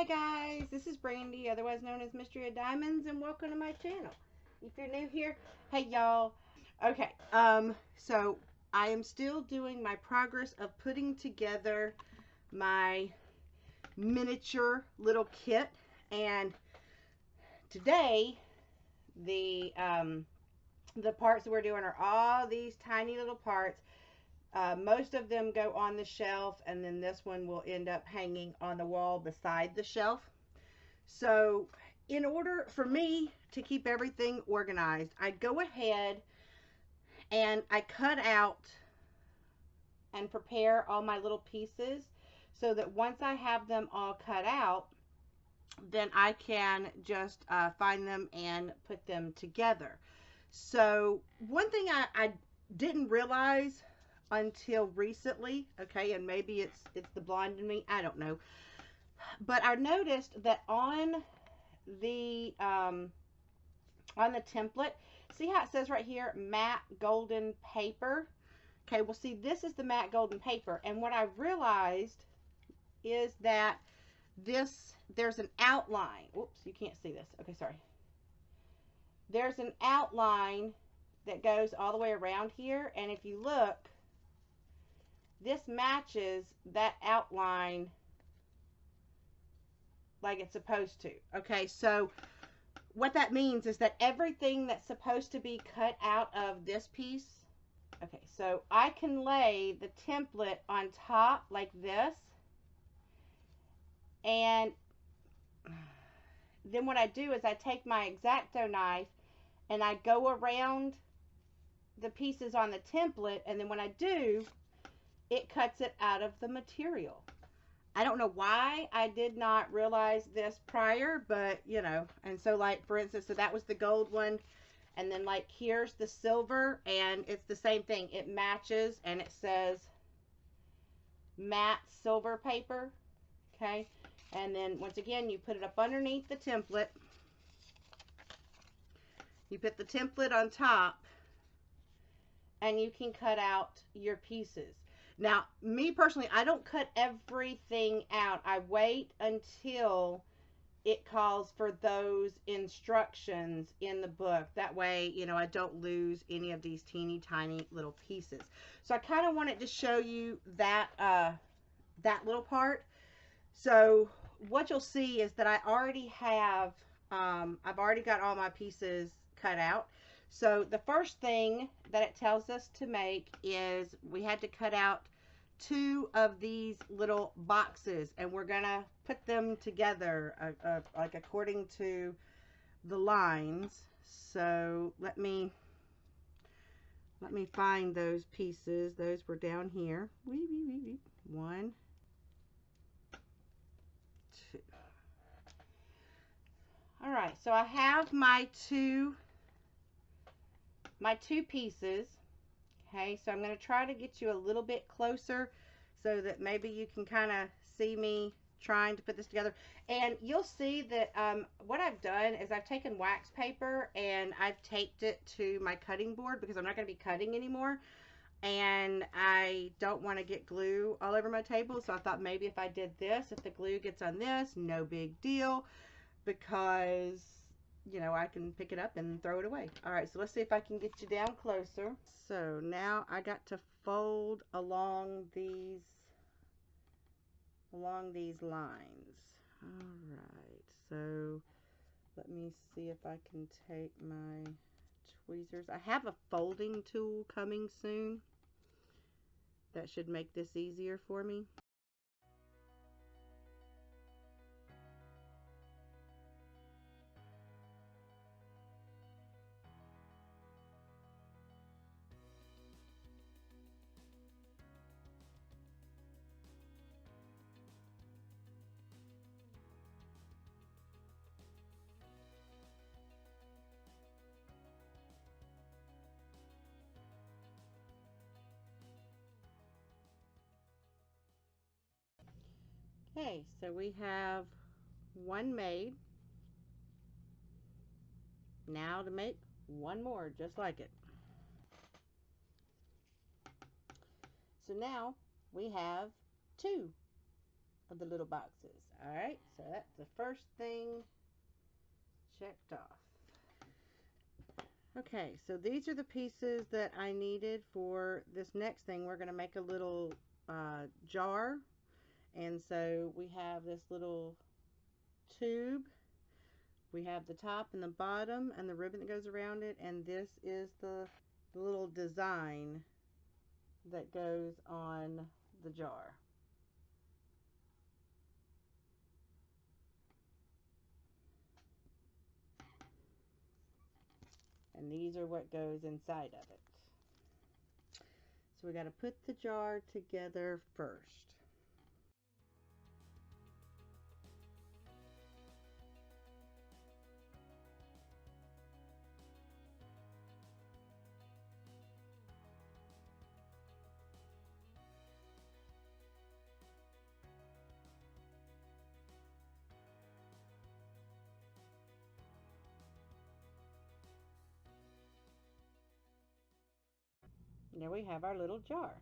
Hi guys, this is Brandy, otherwise known as Mystery of Diamonds, and welcome to my channel. If you're new here, hey y'all. Okay, so I am still doing my progress of putting together my miniature little kit, and today the parts that we're doing are all these tiny little parts. Most of them go on the shelf, and then this one will end up hanging on the wall beside the shelf. So in order for me to keep everything organized, I go ahead and I cut out and prepare all my little pieces so that once I have them all cut out, then I can just find them and put them together. So one thing I didn't realize until recently, okay, and maybe it's the blonde in me, I don't know, but I noticed that on the template, see how it says right here, matte golden paper? Okay, well see, this is the matte golden paper, and what I realized is that there's an outline. Oops, you can't see this. Okay, sorry. There's an outline that goes all the way around here, and if you look, this matches that outline like it's supposed to. Okay, so what that means is that everything that's supposed to be cut out of this piece, okay, so I can lay the template on top like this, and then what I do is I take my X-Acto knife and I go around the pieces on the template, and then when I do, it cuts it out of the material. I don't know why I did not realize this prior, but you know, and so like for instance, so that was the gold one, and then like here's the silver, and it's the same thing. It matches, and it says matte silver paper, okay? And then once again, you put it up underneath the template. You put the template on top, and you can cut out your pieces. Now, me personally, I don't cut everything out. I wait until it calls for those instructions in the book. That way, you know, I don't lose any of these teeny tiny little pieces. So I kind of wanted to show you that, that little part. So what you'll see is that I already have, I've already got all my pieces cut out. So the first thing that it tells us to make is we had to cut out 2 of these little boxes, and we're gonna put them together like according to the lines. So let me find those pieces. Those were down here. 1, 2. All right, so I have my two pieces. Okay, so I'm going to try to get you a little bit closer so that maybe you can kind of see me trying to put this together. And you'll see that what I've done is I've taken wax paper and I've taped it to my cutting board because I'm not going to be cutting anymore. And I don't want to get glue all over my table, so I thought maybe if I did this, if the glue gets on this, no big deal, because you know, I can pick it up and throw it away. All right, so let's see if I can get you down closer. So now I got to fold along these lines. All right, so let me see if I can take my tweezers. I have a folding tool coming soon. That should make this easier for me. Okay, so we have one made. Now to make one more just like it. So now we have 2 of the little boxes. Alright, so that's the first thing checked off. Okay, so these are the pieces that I needed for this next thing. We're going to make a little jar. And so we have this little tube. We have the top and the bottom and the ribbon that goes around it. And this is the little design that goes on the jar. And these are what goes inside of it. So we got to put the jar together first. There we have our little jar.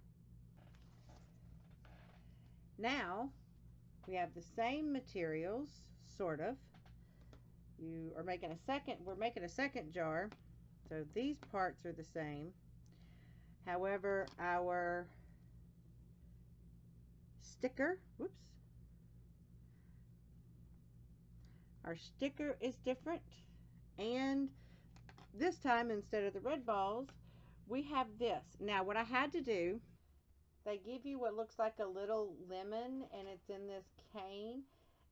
Now we have the same materials, sort of. We're making a second jar. So these parts are the same. However, our sticker, our sticker is different. And this time, instead of the red balls, we have this. Now, what I had to do, they give you what looks like a little lemon, and it's in this cane.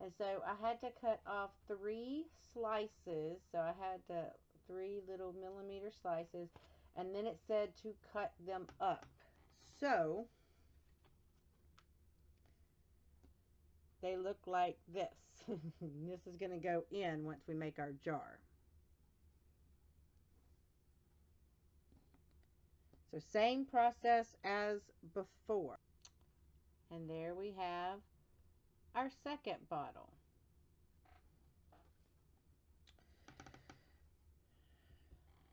And so I had to cut off 3 slices. So I had 3 little millimeter slices. And then it said to cut them up. So they look like this. This is going to go in once we make our jar. So same process as before. And there we have our second bottle.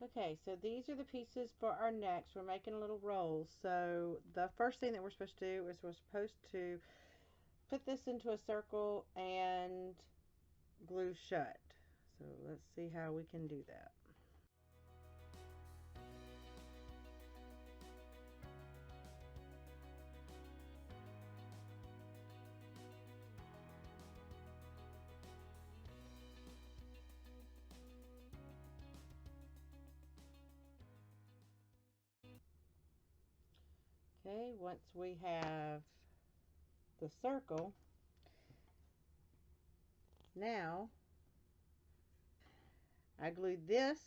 Okay, so these are the pieces for our next. We're making a little roll. So the first thing that we're supposed to do is we're supposed to put this into a circle and glue shut. So let's see how we can do that. Okay, once we have the circle, now I glued this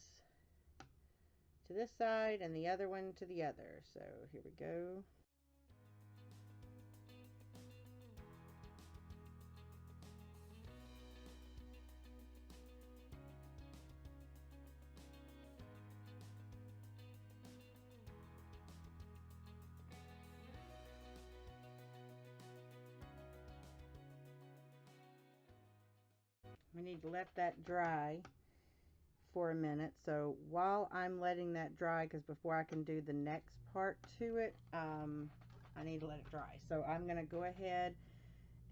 to this side and the other one to the other. So here we go. We need to let that dry for a minute. So while I'm letting that dry, because before I can do the next part to it, I need to let it dry. So I'm going to go ahead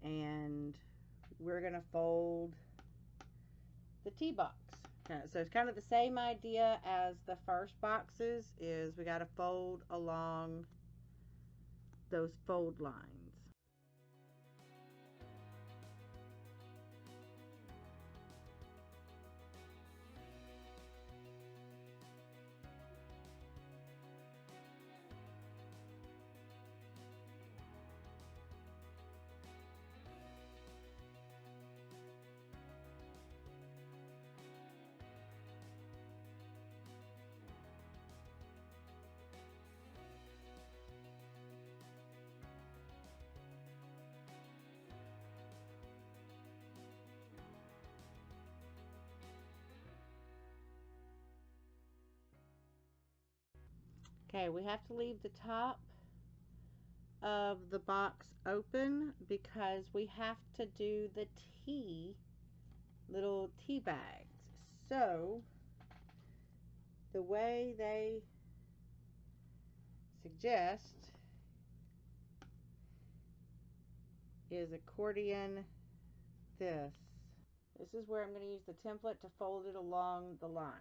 and we're going to fold the tea box. So it's kind of the same idea as the first boxes, is we got to fold along those fold lines. Okay, we have to leave the top of the box open because we have to do the little tea bags. So the way they suggest is accordion this. This is where I'm going to use the template to fold it along the lines.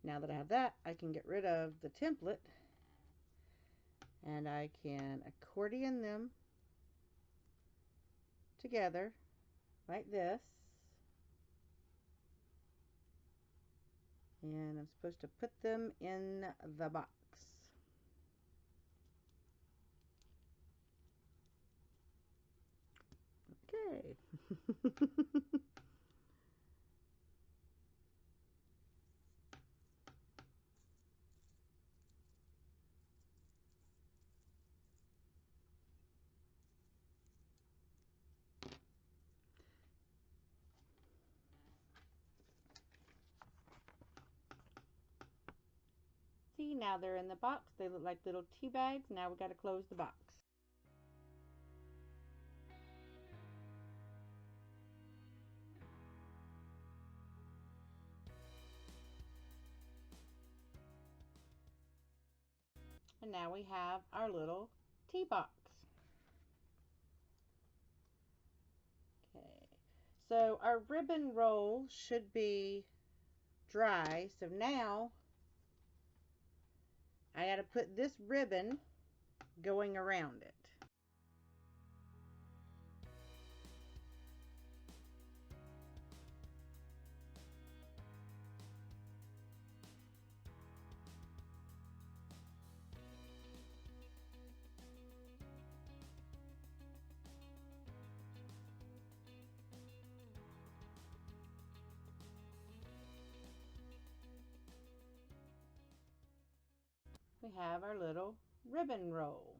Now that I have that, I can get rid of the template and I can accordion them together like this. And I'm supposed to put them in the box. Okay. See, now they're in the box. They look like little tea bags. Now we got to close the box. And now we have our little tea box. Okay, so our ribbon roll should be dry. So now I got to put this ribbon going around it. We have our little ribbon roll.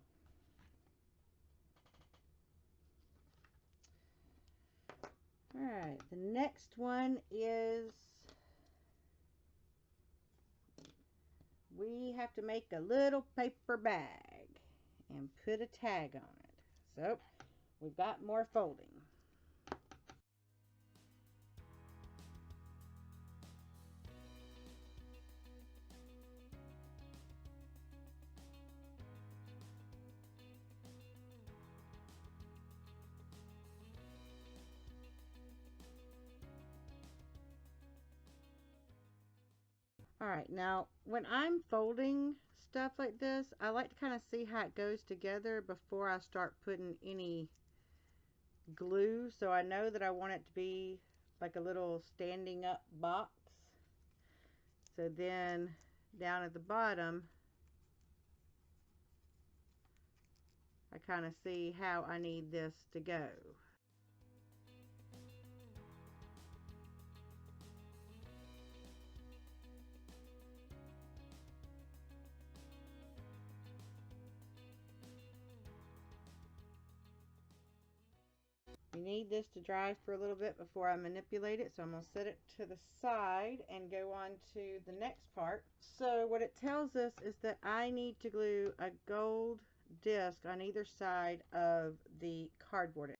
Alright, the next one is we have to make a little paper bag and put a tag on it. So we've got more folding. Alright, now when I'm folding stuff like this, I like to kind of see how it goes together before I start putting any glue. So I know that I want it to be like a little standing up box. So then down at the bottom, I kind of see how I need this to go. You need this to dry for a little bit before I manipulate it, so I'm going to set it to the side and go on to the next part. So what it tells us is that I need to glue a gold disc on either side of the cardboard.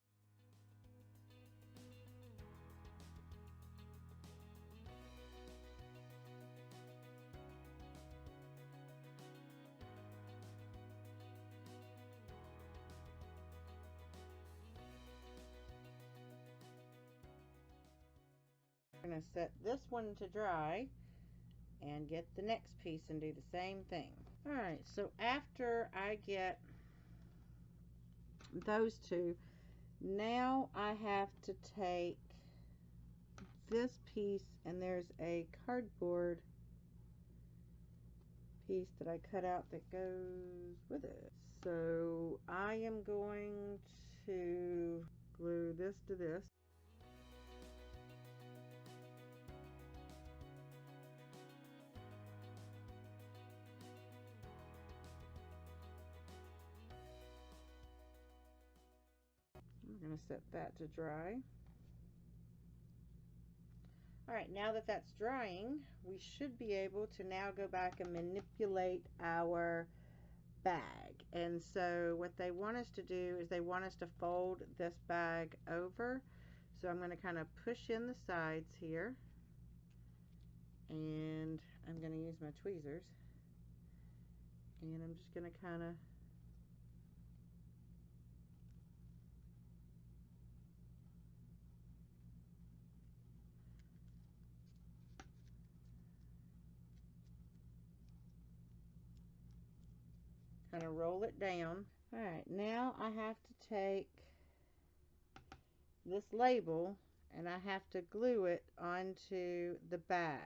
I'm going to set this one to dry and get the next piece and do the same thing. Alright, so after I get those two, now I have to take this piece, and there's a cardboard piece that I cut out that goes with it. So I am going to glue this to this. I'm going to set that to dry. Alright, now that that's drying, we should be able to now go back and manipulate our bag. And so what they want us to do is they want us to fold this bag over. So I'm going to kind of push in the sides here, and I'm going to use my tweezers, and I'm just going to kind of roll it down. Alright, now I have to take this label and I have to glue it onto the bag.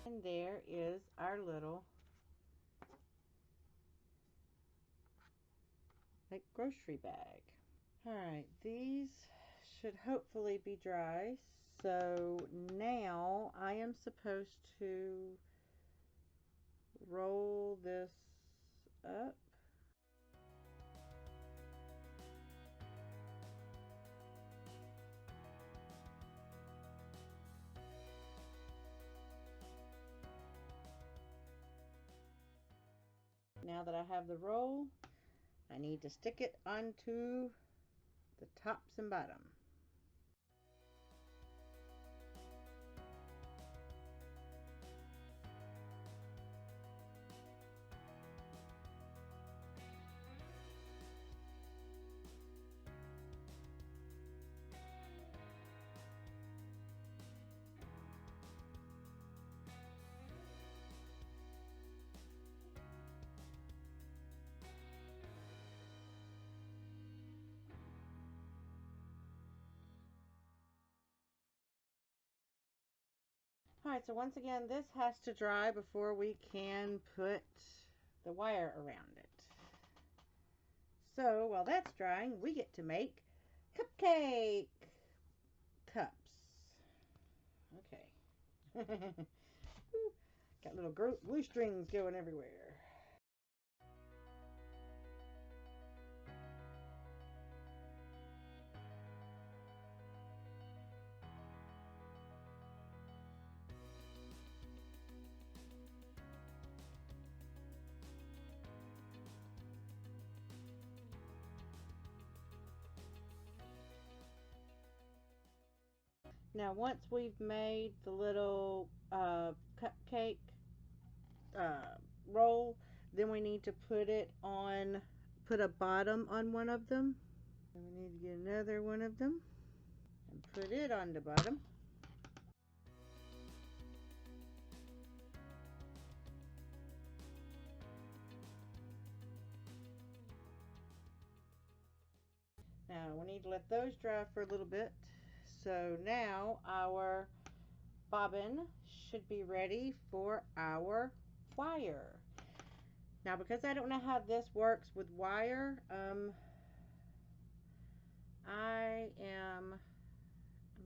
And there is our little grocery bag. Alright, these should hopefully be dry. So now I am supposed to roll this up. Now that I have the roll, I need to stick it onto the tops and bottom. Alright, so once again, this has to dry before we can put the wire around it. So while that's drying, we get to make cupcake cups. Okay. Got little glue strings going everywhere. Now once we've made the little cupcake roll, then we need to put a bottom on one of them. And we need to get another one of them and put it on the bottom. Now we need to let those dry for a little bit. So now our bobbin should be ready for our wire. Now because I don't know how this works with wire, I'm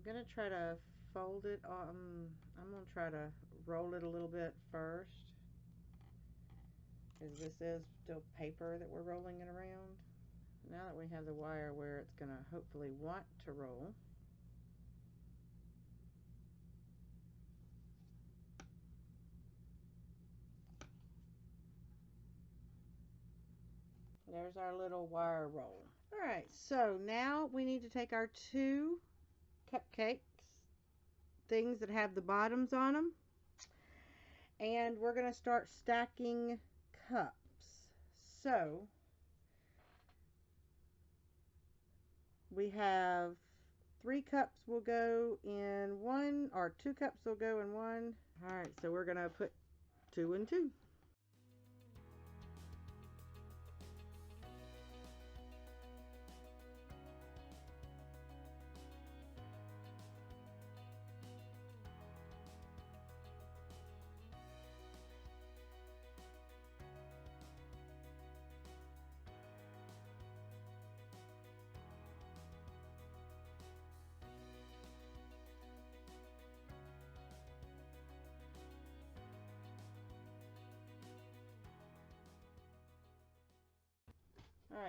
gonna try to fold it on. I'm gonna try to roll it a little bit first, because this is still paper that we're rolling it around. Now that we have the wire where it's gonna hopefully want to roll, there's our little wire roll. Alright, so now we need to take our two cupcakes, things that have the bottoms on them, and we're going to start stacking cups. So we have 3 cups will go in one, or 2 cups will go in one. Alright, so we're going to put 2 and 2.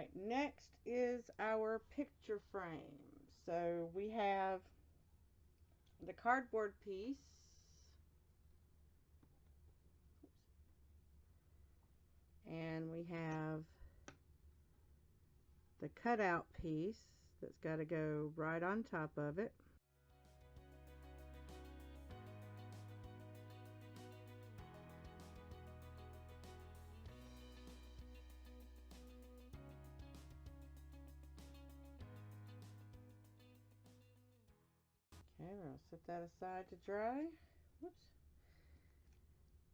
Alright, next is our picture frame. So we have the cardboard piece. And we have the cutout piece that's got to go right on top of it. Okay, we'll set that aside to dry. Whoops.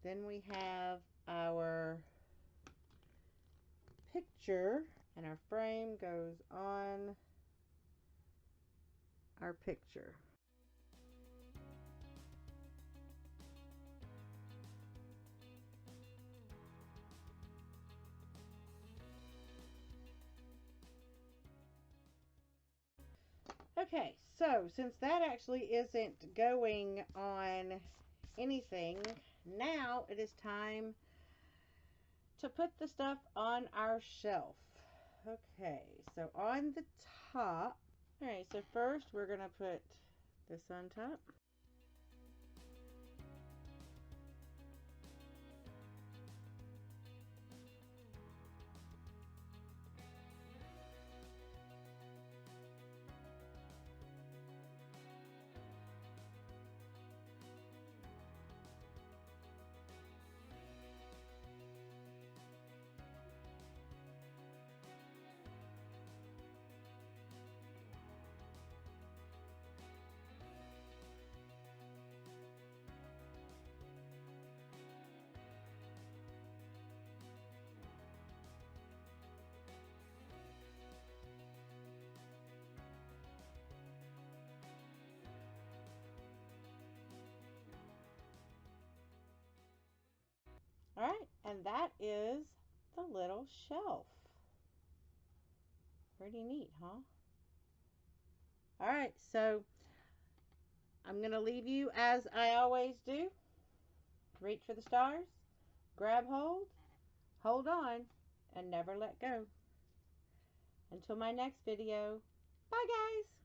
Then we have our picture, and our frame goes on our picture. Okay, so since that actually isn't going on anything, now it is time to put the stuff on our shelf. Okay, so on the top, alright, so first we're going to put this on top. Alright, and that is the little shelf. Pretty neat, huh? Alright, so I'm going to leave you as I always do. Reach for the stars, grab hold on, and never let go. Until my next video, bye guys!